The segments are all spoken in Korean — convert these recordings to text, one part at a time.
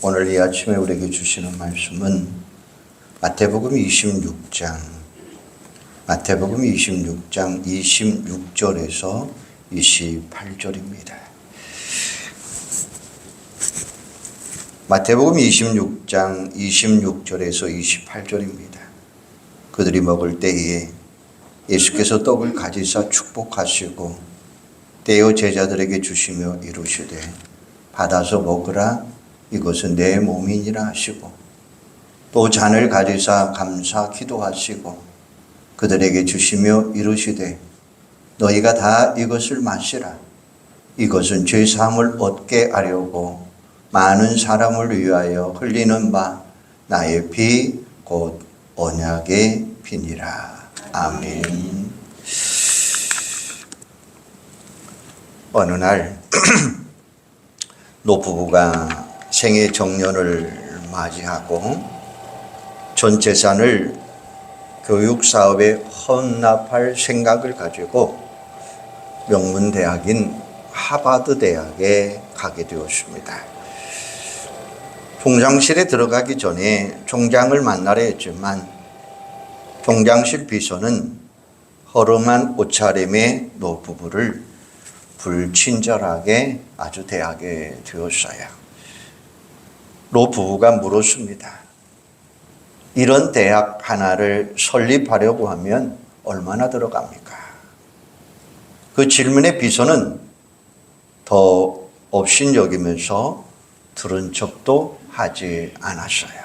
오늘 이 아침에 우리에게 주시는 말씀은 마태복음 26장 26절에서 28절입니다. 마태복음 26장 26절에서 28절입니다. 그들이 먹을 때에 예수께서 떡을 가지사 축복하시고 떼어 제자들에게 주시며 이르시되 받아서 먹으라, 이것은 내 몸이니라 하시고 또 잔을 가지사 감사 기도하시고 그들에게 주시며 이르시되 너희가 다 이것을 마시라, 이것은 죄사함을 얻게 하려고 많은 사람을 위하여 흘리는 바 나의 피 곧 언약의 피니라. 아멘. 어느 날 노부부가 생애 정년을 맞이하고 전 재산을 교육사업에 헌납할 생각을 가지고 명문대학인 하버드 대학에 가게 되었습니다. 총장실에 들어가기 전에 총장을 만나려 했지만 총장실 비서는 허름한 옷차림의 노부부를 불친절하게 아주 대하게 되었어요. 노부부가 물었습니다. 이런 대학 하나를 설립하려고 하면 얼마나 들어갑니까? 그 질문에 비서는 더 업신여기면서 들은 척도 하지 않았어요.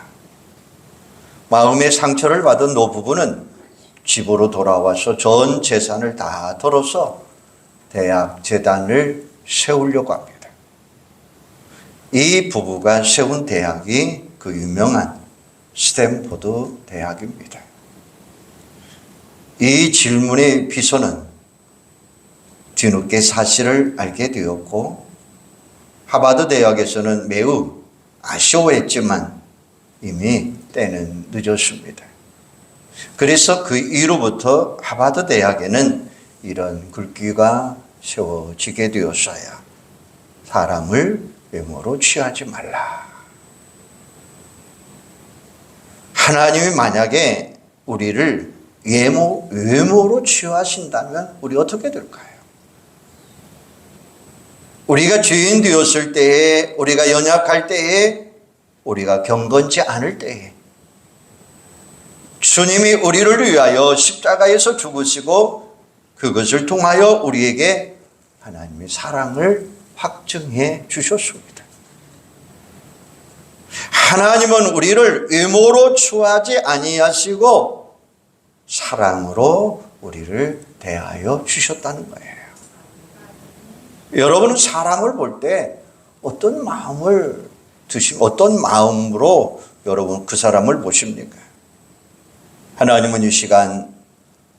마음의 상처를 받은 노부부는 집으로 돌아와서 전 재산을 다 털어서 대학 재단을 세우려고 합니다. 이 부부가 세운 대학이 그 유명한 스탠포드 대학입니다. 이 질문의 비서는 뒤늦게 사실을 알게 되었고 하버드 대학에서는 매우 아쉬워했지만 이미 때는 늦었습니다. 그래서 그 이후부터 하버드 대학에는 이런 글귀가 세워지게 되었어요. 사람을 외모로 취하지 말라. 하나님이 만약에 우리를 외모로 취하신다면 우리 어떻게 될까요? 우리가 죄인 되었을 때에, 우리가 연약할 때에, 우리가 경건치 않을 때에 주님이 우리를 위하여 십자가에서 죽으시고 그것을 통하여 우리에게 하나님의 사랑을 확증해 주셨습니다. 하나님은 우리를 외모로 취하지 아니하시고 사랑으로 우리를 대하여 주셨다는 거예요. 여러분은 사람을 볼 때 어떤 마음으로 여러분 그 사람을 보십니까? 하나님은 이 시간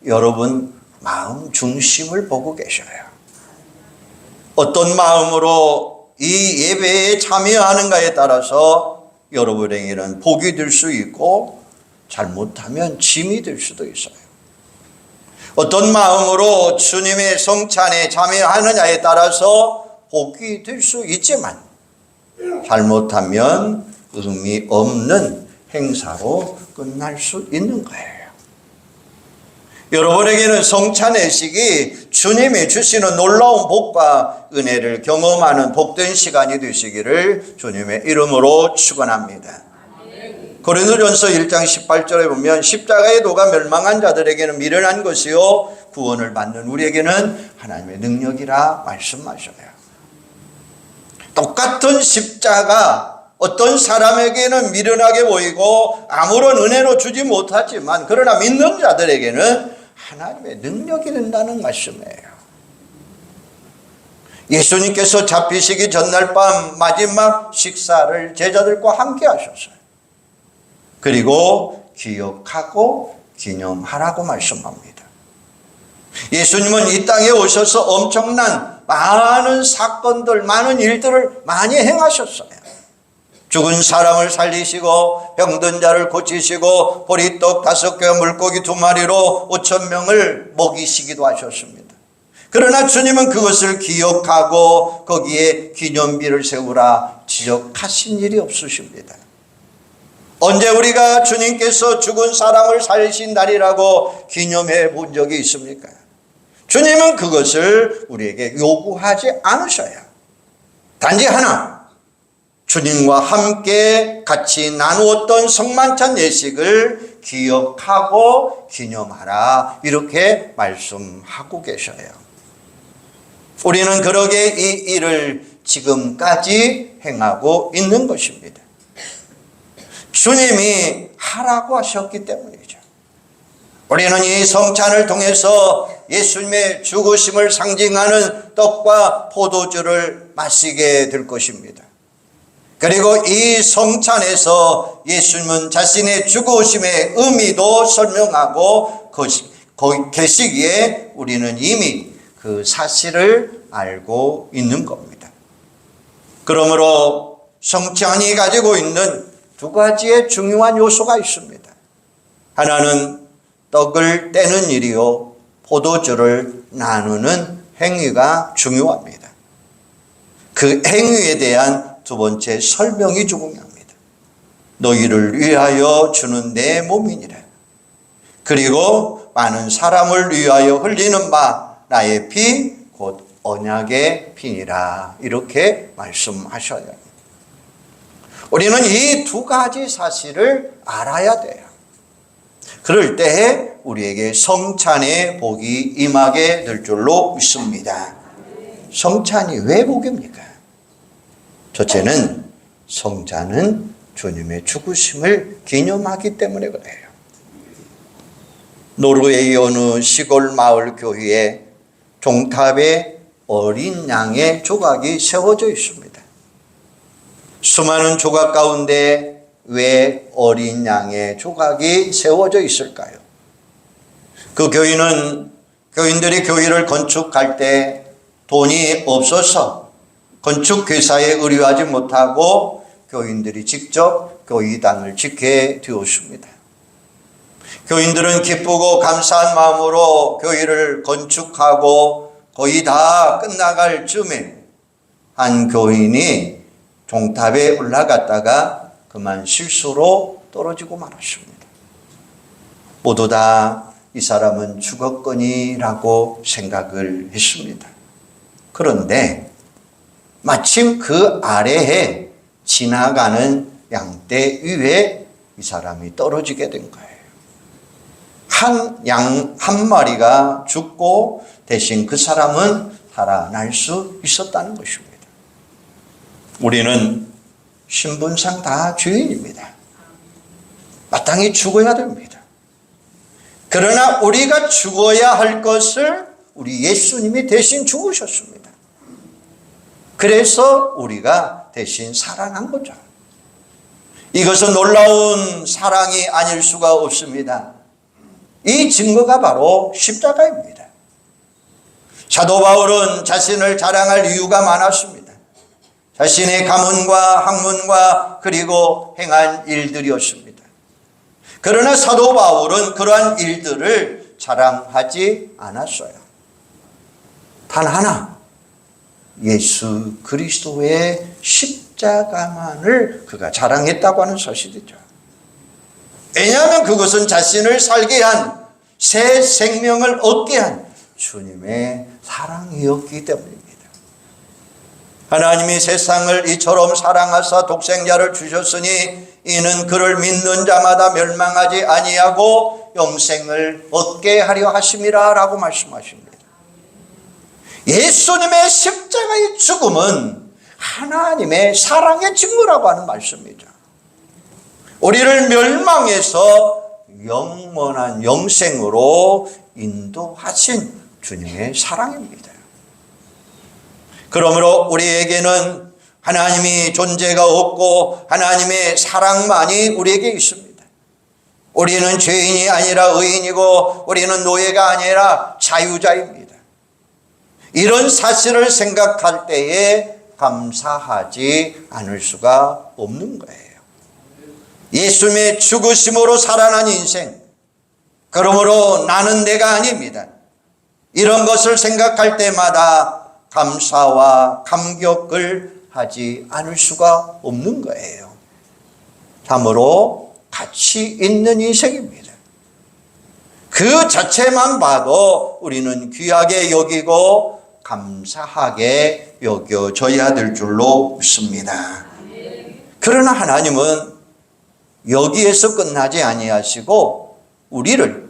여러분 마음 중심을 보고 계셔요. 어떤 마음으로 이 예배에 참여하는가에 따라서 여러분에게는 복이 될 수 있고 잘못하면 짐이 될 수도 있어요. 어떤 마음으로 주님의 성찬에 참여하느냐에 따라서 복이 될 수 있지만 잘못하면 의미 없는 행사로 끝날 수 있는 거예요. 여러분에게는 성찬 예식이 주님이 주시는 놀라운 복과 은혜를 경험하는 복된 시간이 되시기를 주님의 이름으로 축원합니다. 고린도전서 1장 18절에 보면 십자가의 도가 멸망한 자들에게는 미련한 것이요 구원을 받는 우리에게는 하나님의 능력이라 말씀하셔요. 똑같은 십자가 어떤 사람에게는 미련하게 보이고 아무런 은혜로 주지 못하지만 그러나 믿는 자들에게는 하나님의 능력이 된다는 말씀이에요. 예수님께서 잡히시기 전날 밤 마지막 식사를 제자들과 함께 하셨어요. 그리고 기억하고 기념하라고 말씀합니다. 예수님은 이 땅에 오셔서 엄청난 많은 사건들, 많은 일들을 많이 행하셨어요. 죽은 사람을 살리시고 병든 자를 고치시고 보리떡 5개 물고기 2마리로 5,000명을 먹이시기도 하셨습니다. 그러나 주님은 그것을 기억하고 거기에 기념비를 세우라 지적하신 일이 없으십니다. 언제 우리가 주님께서 죽은 사람을 살리신 날이라고 기념해 본 적이 있습니까? 주님은 그것을 우리에게 요구하지 않으셔요. 단지 하나, 주님과 함께 같이 나누었던 성만찬 예식을 기억하고 기념하라, 이렇게 말씀하고 계셔요. 우리는 그러게 이 일을 지금까지 행하고 있는 것입니다. 주님이 하라고 하셨기 때문이죠. 우리는 이 성찬을 통해서 예수님의 죽으심을 상징하는 떡과 포도주를 마시게 될 것입니다. 그리고 이 성찬에서 예수님은 자신의 죽으심의 의미도 설명하고 계시기에 우리는 이미 그 사실을 알고 있는 겁니다. 그러므로 성찬이 가지고 있는 두 가지의 중요한 요소가 있습니다. 하나는 떡을 떼는 일이요, 포도주를 나누는 행위가 중요합니다. 그 행위에 대한 두 번째 설명이 중요합니다. 너희를 위하여 주는 내 몸이니라. 그리고 많은 사람을 위하여 흘리는 바 나의 피 곧 언약의 피니라, 이렇게 말씀하셔요. 우리는 이 두 가지 사실을 알아야 돼요. 그럴 때에 우리에게 성찬의 복이 임하게 될 줄로 믿습니다. 성찬이 왜 복입니까? 첫째는 성찬은 주님의 죽으심을 기념하기 때문에 그래요. 노르웨이 어느 시골 마을 교회에 종탑에 어린 양의 조각이 세워져 있습니다. 수많은 조각 가운데 왜 어린 양의 조각이 세워져 있을까요? 그 교인들이 교회를 건축할 때 돈이 없어서 건축회사에 의뢰하지 못하고 교인들이 직접 교회당을 짓게 되었습니다. 교인들은 기쁘고 감사한 마음으로 교회를 건축하고 거의 다 끝나갈 즈음에 한 교인이 종탑에 올라갔다가 그만 실수로 떨어지고 말았습니다. 모두 다 이 사람은 죽었거니라고 생각을 했습니다. 그런데 마침 그 아래에 지나가는 양떼 위에 이 사람이 떨어지게 된 거예요. 양 한 마리가 죽고 대신 그 사람은 살아날 수 있었다는 것입니다. 우리는 신분상 다 죄인입니다. 마땅히 죽어야 됩니다. 그러나 우리가 죽어야 할 것을 우리 예수님이 대신 죽으셨습니다. 그래서 우리가 대신 살아난 거죠. 이것은 놀라운 사랑이 아닐 수가 없습니다. 이 증거가 바로 십자가입니다. 사도 바울은 자신을 자랑할 이유가 많았습니다. 자신의 가문과 학문과 그리고 행한 일들이었습니다. 그러나 사도 바울은 그러한 일들을 자랑하지 않았어요. 단 하나, 예수 그리스도의 십자가만을 그가 자랑했다고 하는 사실이죠. 왜냐하면 그것은 자신을 살게 한, 새 생명을 얻게 한 주님의 사랑이었기 때문입니다. 하나님이 세상을 이처럼 사랑하사 독생자를 주셨으니 이는 그를 믿는 자마다 멸망하지 아니하고 영생을 얻게 하려 하심이라 라고 말씀하십니다. 예수님의 십자가의 죽음은 하나님의 사랑의 증거라고 하는 말씀이죠. 우리를 멸망에서 영원한 영생으로 인도하신 주님의 사랑입니다. 그러므로 우리에게는 하나님이 존재가 없고 하나님의 사랑만이 우리에게 있습니다. 우리는 죄인이 아니라 의인이고 우리는 노예가 아니라 자유자입니다. 이런 사실을 생각할 때에 감사하지 않을 수가 없는 거예요. 예수님의 죽으심으로 살아난 인생, 그러므로 나는 내가 아닙니다. 이런 것을 생각할 때마다 감사와 감격을 하지 않을 수가 없는 거예요. 참으로 가치 있는 인생입니다. 그 자체만 봐도 우리는 귀하게 여기고 감사하게 여겨져야 될 줄로 믿습니다. 그러나 하나님은 여기에서 끝나지 아니하시고 우리를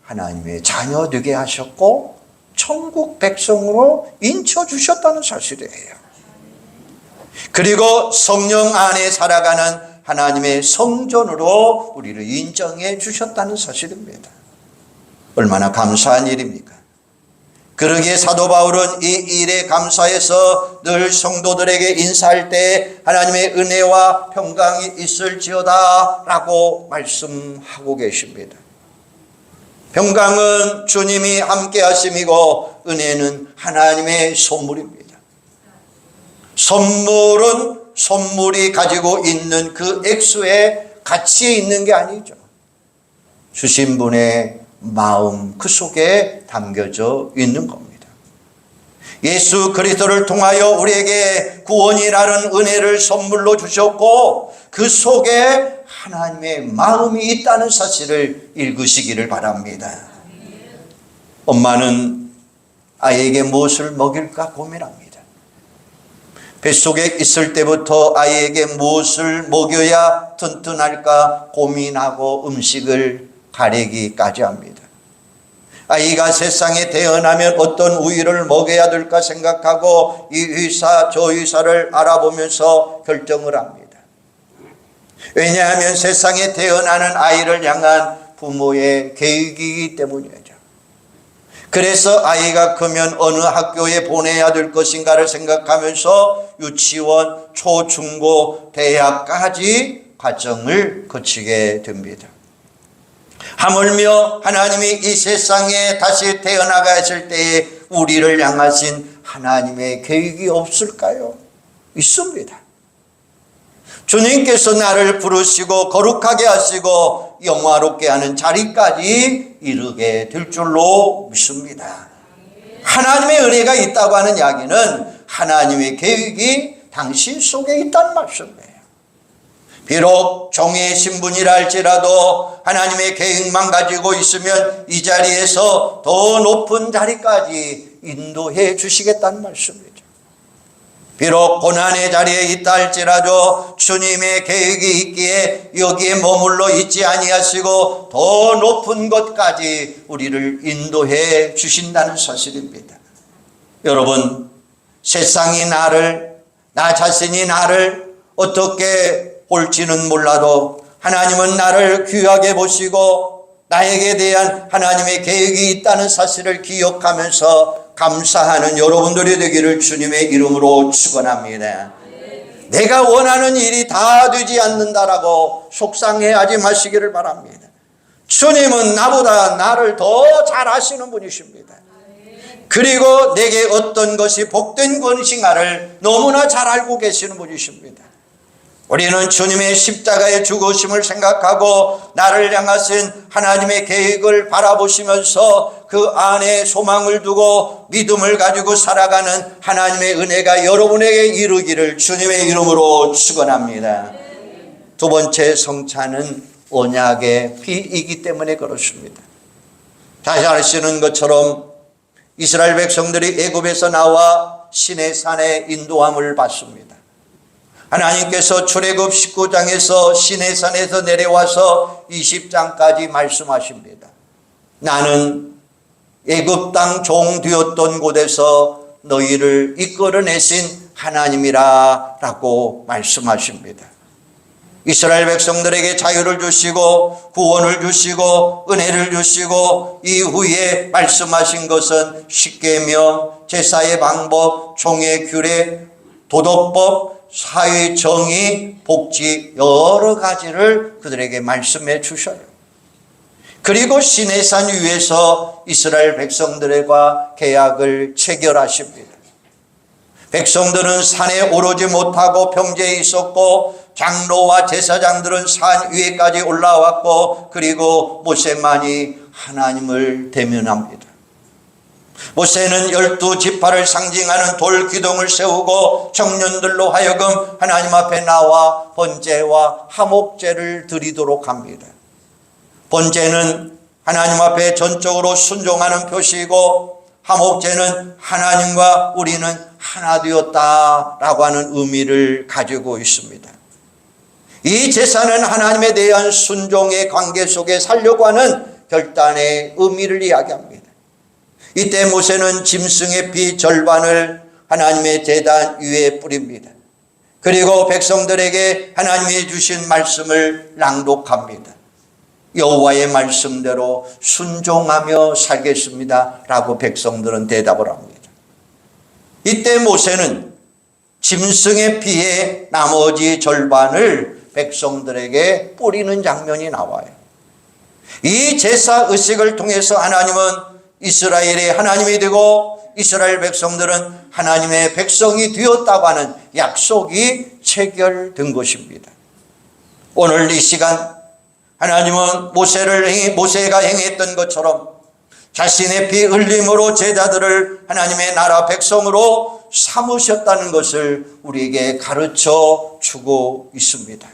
하나님의 자녀 되게 하셨고 천국 백성으로 인쳐주셨다는 사실이에요. 그리고 성령 안에 살아가는 하나님의 성전으로 우리를 인정해 주셨다는 사실입니다. 얼마나 감사한 일입니까? 그러기에 사도 바울은 이 일에 감사해서 늘 성도들에게 인사할 때 하나님의 은혜와 평강이 있을지어다 라고 말씀하고 계십니다. 평강은 주님이 함께 하심이고 은혜는 하나님의 선물입니다. 선물은 선물이 가지고 있는 그 액수의 가치에 있는 게 아니죠. 주신 분의 마음 그 속에 담겨져 있는 겁니다. 예수 그리스도를 통하여 우리에게 구원이라는 은혜를 선물로 주셨고 그 속에 하나님의 마음이 있다는 사실을 읽으시기를 바랍니다. 엄마는 아이에게 무엇을 먹일까 고민합니다. 뱃속에 있을 때부터 아이에게 무엇을 먹여야 튼튼할까 고민하고 음식을 가리기까지 합니다. 아이가 세상에 태어나면 어떤 우유를 먹여야 될까 생각하고 이 의사 저 의사를 알아보면서 결정을 합니다. 왜냐하면 세상에 태어나는 아이를 향한 부모의 계획이기 때문이죠. 그래서 아이가 크면 어느 학교에 보내야 될 것인가를 생각하면서 유치원, 초, 중고, 대학까지 과정을 거치게 됩니다. 하물며 하나님이 이 세상에 다시 태어나가 했을 때에 우리를 향하신 하나님의 계획이 없을까요? 있습니다. 주님께서 나를 부르시고 거룩하게 하시고 영화롭게 하는 자리까지 이르게 될 줄로 믿습니다. 하나님의 은혜가 있다고 하는 이야기는 하나님의 계획이 당신 속에 있다는 말씀이에요. 비록 종의 신분이라 할지라도 하나님의 계획만 가지고 있으면 이 자리에서 더 높은 자리까지 인도해 주시겠다는 말씀이죠. 비록 고난의 자리에 있다 할지라도 주님의 계획이 있기에 여기에 머물러 있지 아니하시고 더 높은 곳까지 우리를 인도해 주신다는 사실입니다. 여러분, 세상이 나 자신이 나를 어떻게 볼지는 몰라도 하나님은 나를 귀하게 보시고 나에게 대한 하나님의 계획이 있다는 사실을 기억하면서 감사하는 여러분들이 되기를 주님의 이름으로 축원합니다. 내가 원하는 일이 다 되지 않는다라고 속상해하지 마시기를 바랍니다. 주님은 나보다 나를 더 잘 아시는 분이십니다. 그리고 내게 어떤 것이 복된 것인가를 너무나 잘 알고 계시는 분이십니다. 우리는 주님의 십자가의 죽으심을 생각하고 나를 향하신 하나님의 계획을 바라보시면서 그 안에 소망을 두고 믿음을 가지고 살아가는 하나님의 은혜가 여러분에게 이루기를 주님의 이름으로 축원합니다. 두 번째 성찬은 언약의 피이기 때문에 그렇습니다. 다시 아시는 것처럼 이스라엘 백성들이 애굽에서 나와 시내산에 인도함을 받습니다. 하나님께서 출애굽 19장에서 시내산에서 내려와서 20장까지 말씀하십니다. 나는 애굽 땅 종 되었던 곳에서 너희를 이끌어내신 하나님이라 라고 말씀하십니다. 이스라엘 백성들에게 자유를 주시고 구원을 주시고 은혜를 주시고 이후에 말씀하신 것은 십계명, 제사의 방법, 종의 규례, 도덕법, 사회 정의, 복지 여러 가지를 그들에게 말씀해 주셔요. 그리고 시내산 위에서 이스라엘 백성들과 계약을 체결하십니다. 백성들은 산에 오르지 못하고 평지에 있었고 장로와 제사장들은 산 위에까지 올라왔고 그리고 모세만이 하나님을 대면합니다. 모세는 12지파를 상징하는 돌 기둥을 세우고 청년들로 하여금 하나님 앞에 나와 번제와 화목제를 드리도록 합니다. 번제는 하나님 앞에 전적으로 순종하는 표시이고, 화목제는 하나님과 우리는 하나 되었다라고 하는 의미를 가지고 있습니다. 이 제사는 하나님에 대한 순종의 관계 속에 살려고 하는 결단의 의미를 이야기합니다. 이때 모세는 짐승의 피 절반을 하나님의 제단 위에 뿌립니다. 그리고 백성들에게 하나님이 주신 말씀을 낭독합니다. 여호와의 말씀대로 순종하며 살겠습니다 라고 백성들은 대답을 합니다. 이때 모세는 짐승의 피의 나머지 절반을 백성들에게 뿌리는 장면이 나와요. 이 제사 의식을 통해서 하나님은 이스라엘의 하나님이 되고 이스라엘 백성들은 하나님의 백성이 되었다고 하는 약속이 체결된 것입니다. 오늘 이 시간 하나님은 모세가 행했던 것처럼 자신의 피 흘림으로 제자들을 하나님의 나라 백성으로 삼으셨다는 것을 우리에게 가르쳐 주고 있습니다.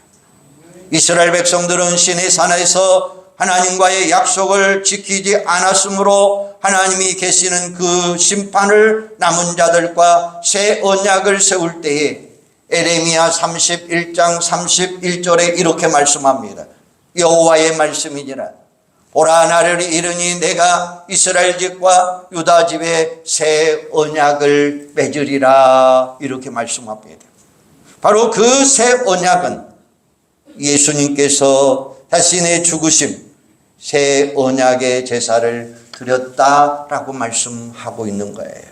이스라엘 백성들은 시내 산에서 하나님과의 약속을 지키지 않았으므로 하나님이 계시는 그 심판을 남은 자들과 새 언약을 세울 때에 에레미야 31장 31절에 이렇게 말씀합니다. 여호와의 말씀이니라. 보라, 나를 이르니 내가 이스라엘 집과 유다 집에 새 언약을 맺으리라. 이렇게 말씀합니다. 바로 그 새 언약은 예수님께서 자신의 죽으심, 새 언약의 제사를 드렸다라고 말씀하고 있는 거예요.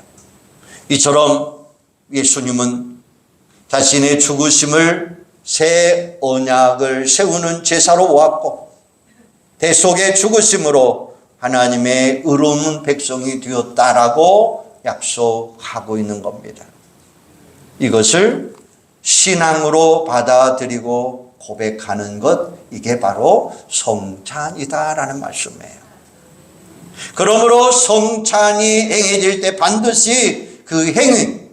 이처럼 예수님은 자신의 죽으심을 새 언약을 세우는 제사로 보았고, 대속의 죽으심으로 하나님의 의로운 백성이 되었다라고 약속하고 있는 겁니다. 이것을 신앙으로 받아들이고 고백하는 것, 이게 바로 성찬이다라는 말씀이에요. 그러므로 성찬이 행해질 때 반드시 그 행위,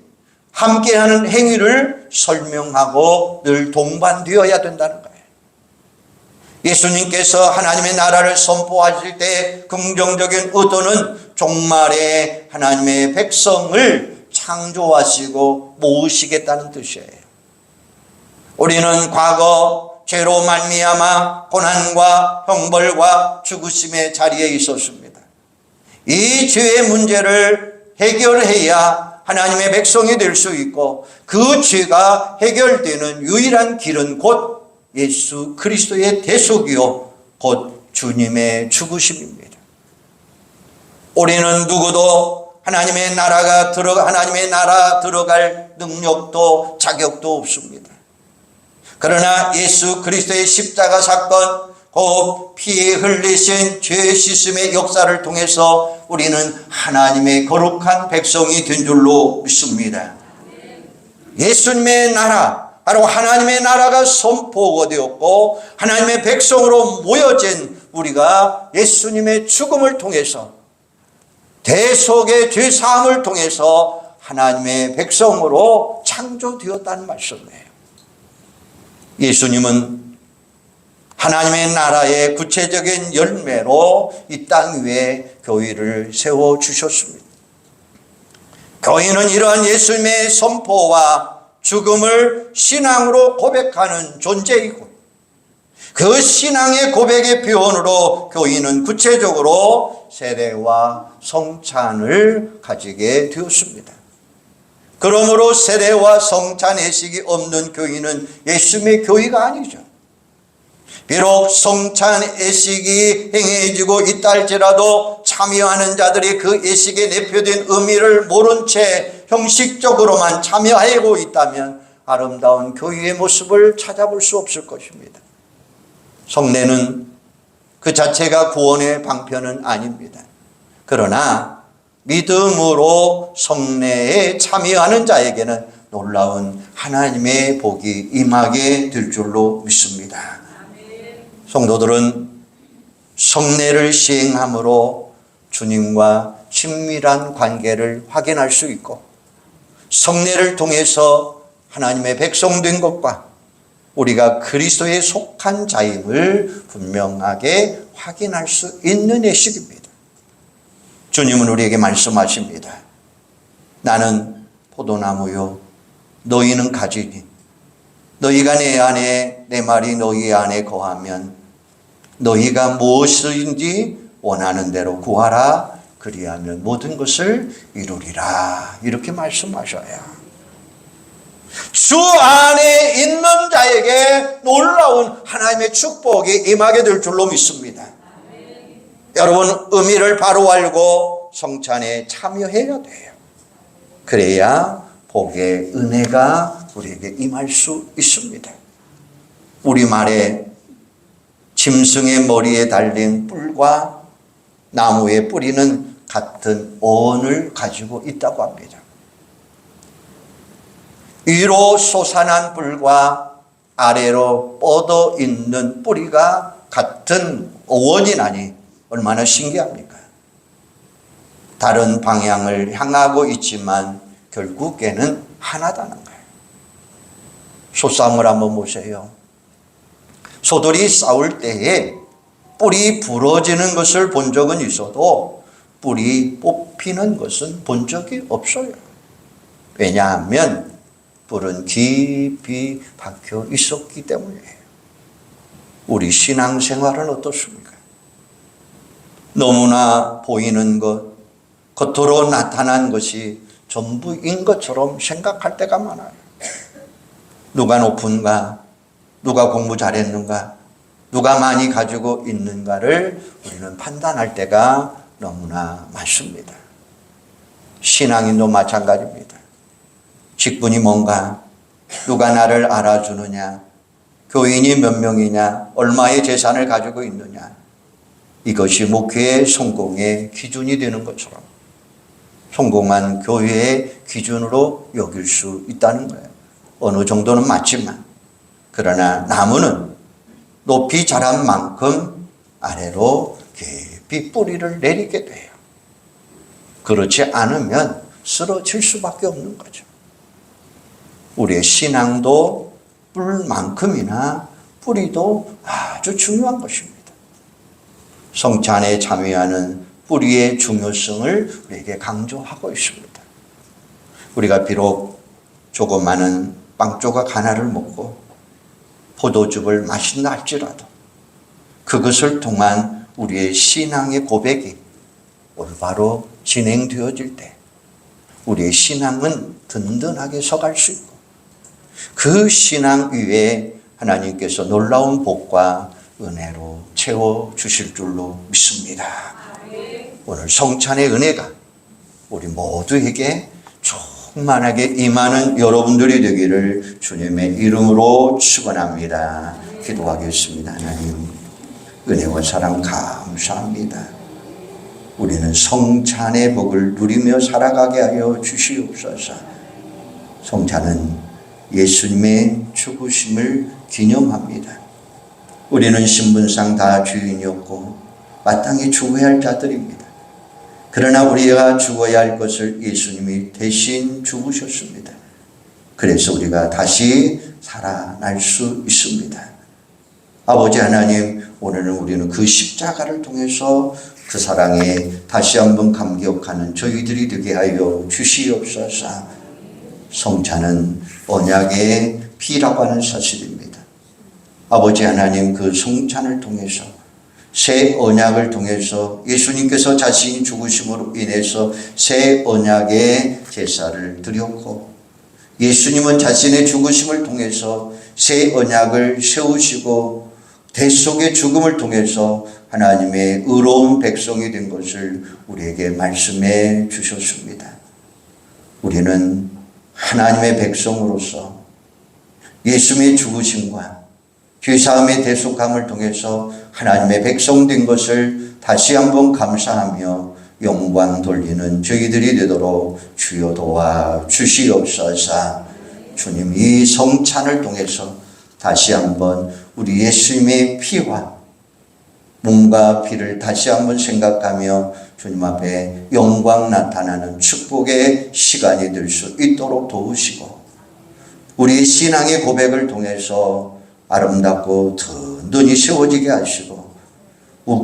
함께하는 행위를 설명하고 늘 동반되어야 된다는 거예요. 예수님께서 하나님의 나라를 선포하실 때 긍정적인 의도는 종말에 하나님의 백성을 창조하시고 모으시겠다는 뜻이에요. 우리는 과거 죄로 말미암아 고난과 형벌과 죽으심의 자리에 있었습니다. 이 죄의 문제를 해결해야 하나님의 백성이 될 수 있고, 그 죄가 해결되는 유일한 길은 곧 예수 그리스도의 대속이요 곧 주님의 죽으심입니다. 우리는 누구도 하나님의 나라 들어갈 능력도 자격도 없습니다. 그러나 예수 그리스도의 십자가 사건, 그 피 흘리신 죄 씻음의 역사를 통해서 우리는 하나님의 거룩한 백성이 된 줄로 믿습니다. 예수님의 나라, 바로 하나님의 나라가 선포가 되었고 하나님의 백성으로 모여진 우리가 예수님의 죽음을 통해서, 대속의 죄사함을 통해서 하나님의 백성으로 창조되었다는 말씀이에요. 예수님은 하나님의 나라의 구체적인 열매로 이 땅 위에 교회를 세워주셨습니다. 교회는 이러한 예수님의 선포와 죽음을 신앙으로 고백하는 존재이고, 그 신앙의 고백의 표현으로 교회는 구체적으로 세례와 성찬을 가지게 되었습니다. 그러므로 세례와 성찬 예식이 없는 교회는 예수님의 교회가 아니죠. 비록 성찬 예식이 행해지고 있다 할지라도 참여하는 자들이 그 예식에 내표된 의미를 모른 채 형식적으로만 참여하고 있다면 아름다운 교회의 모습을 찾아볼 수 없을 것입니다. 성례는 그 자체가 구원의 방편은 아닙니다. 그러나 믿음으로 성례에 참여하는 자에게는 놀라운 하나님의 복이 임하게 될 줄로 믿습니다. 성도들은 성례를 시행함으로 주님과 친밀한 관계를 확인할 수 있고 성례를 통해서 하나님의 백성된 것과 우리가 그리스도에 속한 자임을 분명하게 확인할 수 있는 예식입니다. 주님은 우리에게 말씀하십니다. 나는 포도나무요 너희는 가지니 너희가 내 안에 내 말이 너희 안에 거하면 너희가 무엇인지 원하는 대로 구하라 그리하면 모든 것을 이루리라. 이렇게 말씀하셔요. 주 안에 있는 자에게 놀라운 하나님의 축복이 임하게 될 줄로 믿습니다. 여러분 의미를 바로 알고 성찬에 참여해야 돼요. 그래야 복의 은혜가 우리에게 임할 수 있습니다. 우리말에 짐승의 머리에 달린 뿔과 나무의 뿌리는 같은 언을 가지고 있다고 합니다. 위로 솟아난 뿔과 아래로 뻗어 있는 뿌리가 같은 원이라니 얼마나 신기합니까? 다른 방향을 향하고 있지만 결국에는 하나다는 거예요. 소싸움을 한번 보세요. 소들이 싸울 때에 뿔이 부러지는 것을 본 적은 있어도 뿔이 뽑히는 것은 본 적이 없어요. 왜냐하면 뿔은 깊이 박혀 있었기 때문이에요. 우리 신앙생활은 어떻습니까? 너무나 보이는 것, 겉으로 나타난 것이 전부인 것처럼 생각할 때가 많아요. 누가 높은가, 누가 공부 잘했는가, 누가 많이 가지고 있는가를 우리는 판단할 때가 너무나 많습니다. 신앙인도 마찬가지입니다. 직분이 뭔가, 누가 나를 알아주느냐, 교인이 몇 명이냐, 얼마의 재산을 가지고 있느냐, 이것이 목회의 성공의 기준이 되는 것처럼 성공한 교회의 기준으로 여길 수 있다는 거예요. 어느 정도는 맞지만 그러나 나무는 높이 자란 만큼 아래로 깊이 뿌리를 내리게 돼요. 그렇지 않으면 쓰러질 수밖에 없는 거죠. 우리의 신앙도 뿔만큼이나 뿌리도 아주 중요한 것입니다. 성찬에 참여하는 뿌리의 중요성을 우리에게 강조하고 있습니다. 우리가 비록 조그마한 빵 조각 하나를 먹고 포도즙을 마신다 할지라도 그것을 통한 우리의 신앙의 고백이 올바로 진행되어질 때 우리의 신앙은 든든하게 서갈 수 있고 그 신앙 위에 하나님께서 놀라운 복과 은혜로 채워주실 줄로 믿습니다. 오늘 성찬의 은혜가 우리 모두에게 충만하게 임하는 여러분들이 되기를 주님의 이름으로 축원합니다. 기도하겠습니다. 하나님 은혜와 사랑 감사합니다. 우리는 성찬의 복을 누리며 살아가게 하여 주시옵소서. 성찬은 예수님의 죽으심을 기념합니다. 우리는 신분상 다 주인이었고 마땅히 죽어야 할 자들입니다. 그러나 우리가 죽어야 할 것을 예수님이 대신 죽으셨습니다. 그래서 우리가 다시 살아날 수 있습니다. 아버지 하나님, 오늘은 우리는 그 십자가를 통해서 그 사랑에 다시 한번 감격하는 저희들이 되게 하여 주시옵소서. 성찬은 언약의 피라고 하는 사실입니다. 아버지 하나님, 그 성찬을 통해서 새 언약을 통해서 예수님께서 자신이 죽으심으로 인해서 새 언약의 제사를 드렸고 예수님은 자신의 죽으심을 통해서 새 언약을 세우시고 대속의 죽음을 통해서 하나님의 의로운 백성이 된 것을 우리에게 말씀해 주셨습니다. 우리는 하나님의 백성으로서 예수님의 죽으심과 죄사함의 대속함을 통해서 하나님의 백성 된 것을 다시 한번 감사하며 영광 돌리는 저희들이 되도록 주여 도와 주시옵소서. 주님, 이 성찬을 통해서 다시 한번 우리 예수님의 피와 몸과 피를 다시 한번 생각하며 주님 앞에 영광 나타나는 축복의 시간이 될 수 있도록 도우시고, 우리 신앙의 고백을 통해서 아름답고 든든히 세워지게 하시고,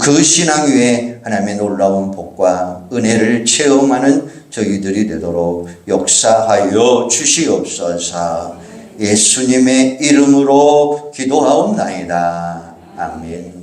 그 신앙 위에 하나님의 놀라운 복과 은혜를 체험하는 저희들이 되도록 역사하여 주시옵소서. 예수님의 이름으로 기도하옵나이다. 아멘.